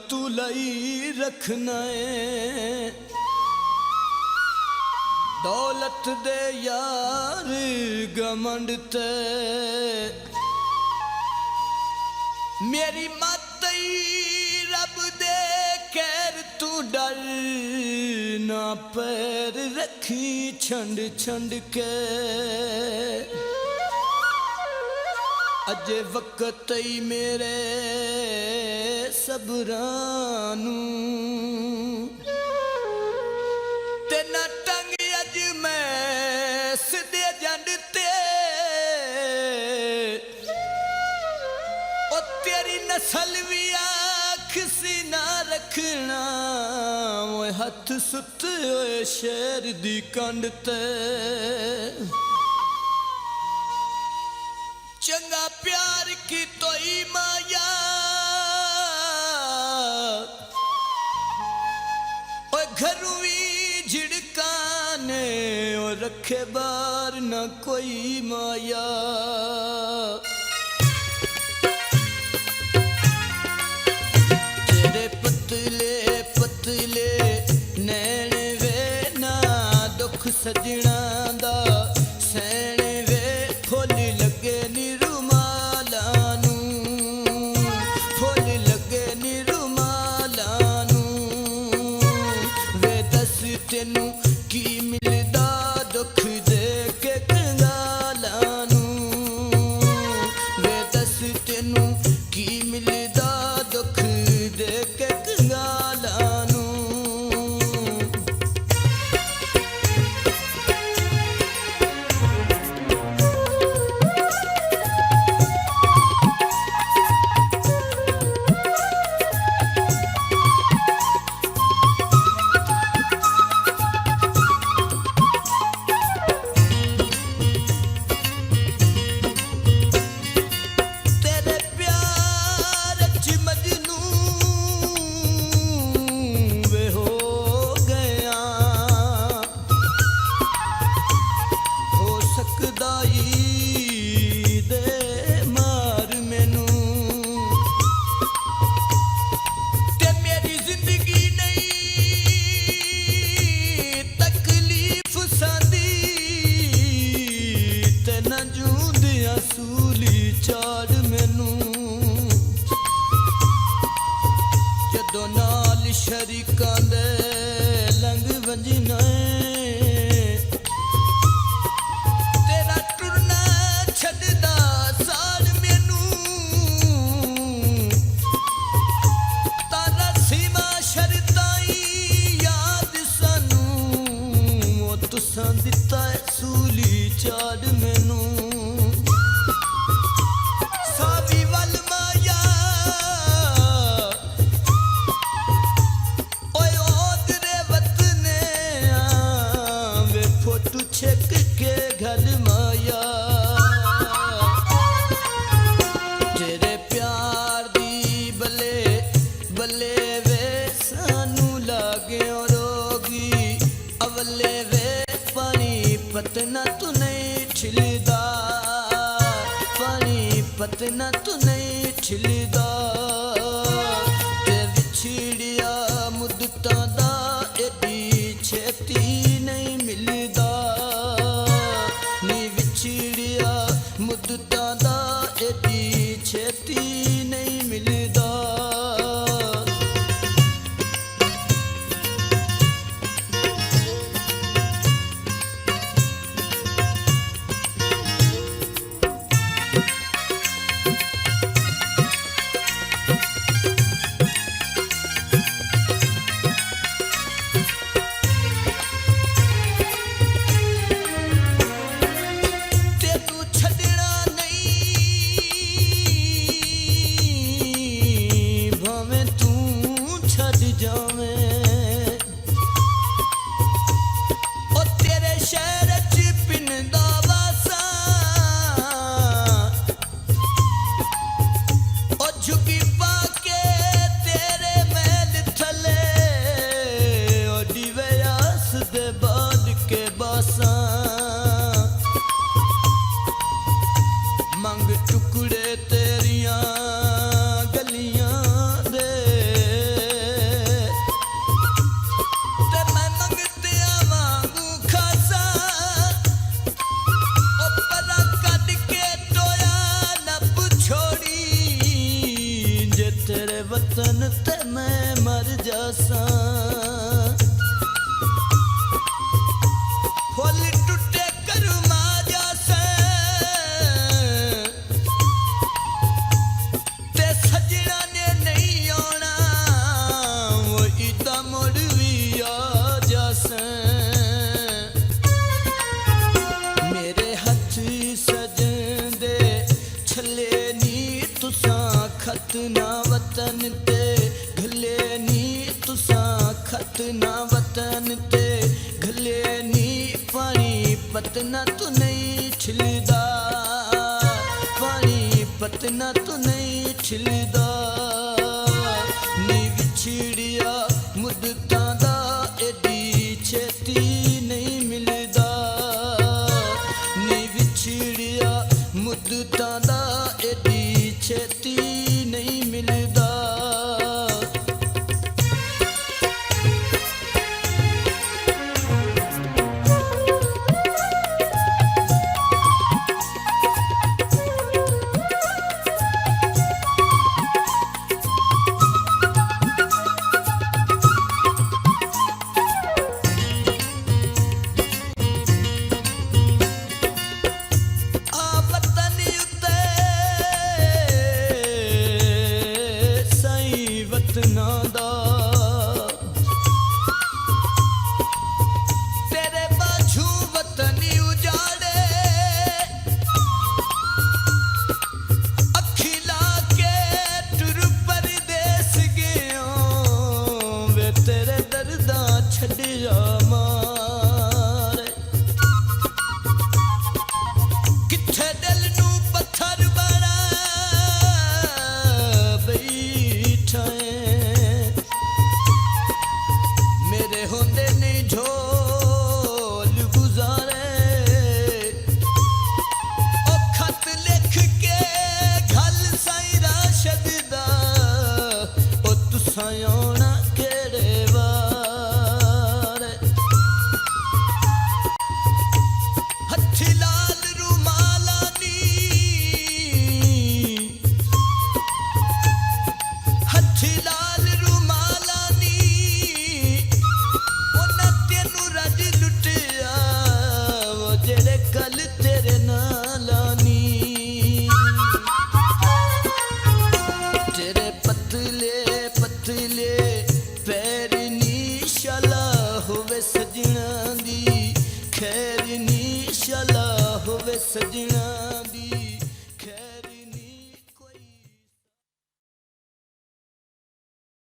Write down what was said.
तू लई रखना है दौलत दे यार गमंड ते मेरी मातई रब दे कैर तू डर ना पैर रखी छंड छंड के अजे वक्त ही मेरे सबरानू ते ना टंग अज मैं सिद्धे जंड ते ओ तेरी नस्ल भी आख सी ना रखना वो हथ सुते होए शेर दी कंड ते चंगा प्यार की तोई माया और घरों भी झिड़काने और रखे बार न कोई माया तेरे पतले पतले नैन वे ना दुख सजना दा सैन वे फुल लगे नी तेनू की मिलदा दुख दे के कंगालां नू वे दस तेनू की मिलदा दुख दे के कंगालां नू शरीकां दे लंघ वंजना तेरा टुरना छड्डदा साड़ मैनू तारा सीमा शरताई याद सानू ओ तुसां दिता सूली चाड़ मैनू सावी वल माया छक के घर माया तेरे प्यार दी बले बले वे सानू लागे रोगी अवले वे पानी पतना तू नहीं छिलदा पानी पतना तू नहीं छिलदा ते विछड़िया मुद्दतां दा एडी छेती नहीं मिलदा चिड़िया मुद्दतां दा एडी छेती नहीं मिलदा मंग टुकड़े तेरिया गलियां दे पतना तू नहीं छिलदा, पानी पतना तू नहीं छिलदा। नी विछड़िया मुद्दतां दा एडी छेती नहीं मिलदा, नी विछड़िया मुद्दतां दा एडी छेती नहीं मिलदा। तेरे बाझू वतनी उजाड़े, अखी ला के टुर परदेस गयो वे तेरे दर्दा छड़िया मारे। किथे दिल नू पत्थर बना बैठा मेरे होंदे नहीं झोल गुजारे। ओ खत लिख के घल साईं राशद दा, ओ तुसां आउणा केड़े वार। हत्थी लाल रुमाला नी, हत्थी लाल रुमाला नी, जेड़े कल तेरे नालानी। तेरे पतले पतले पैर नी शाला होवे सजना दी, खैर नी शाला होवे सजना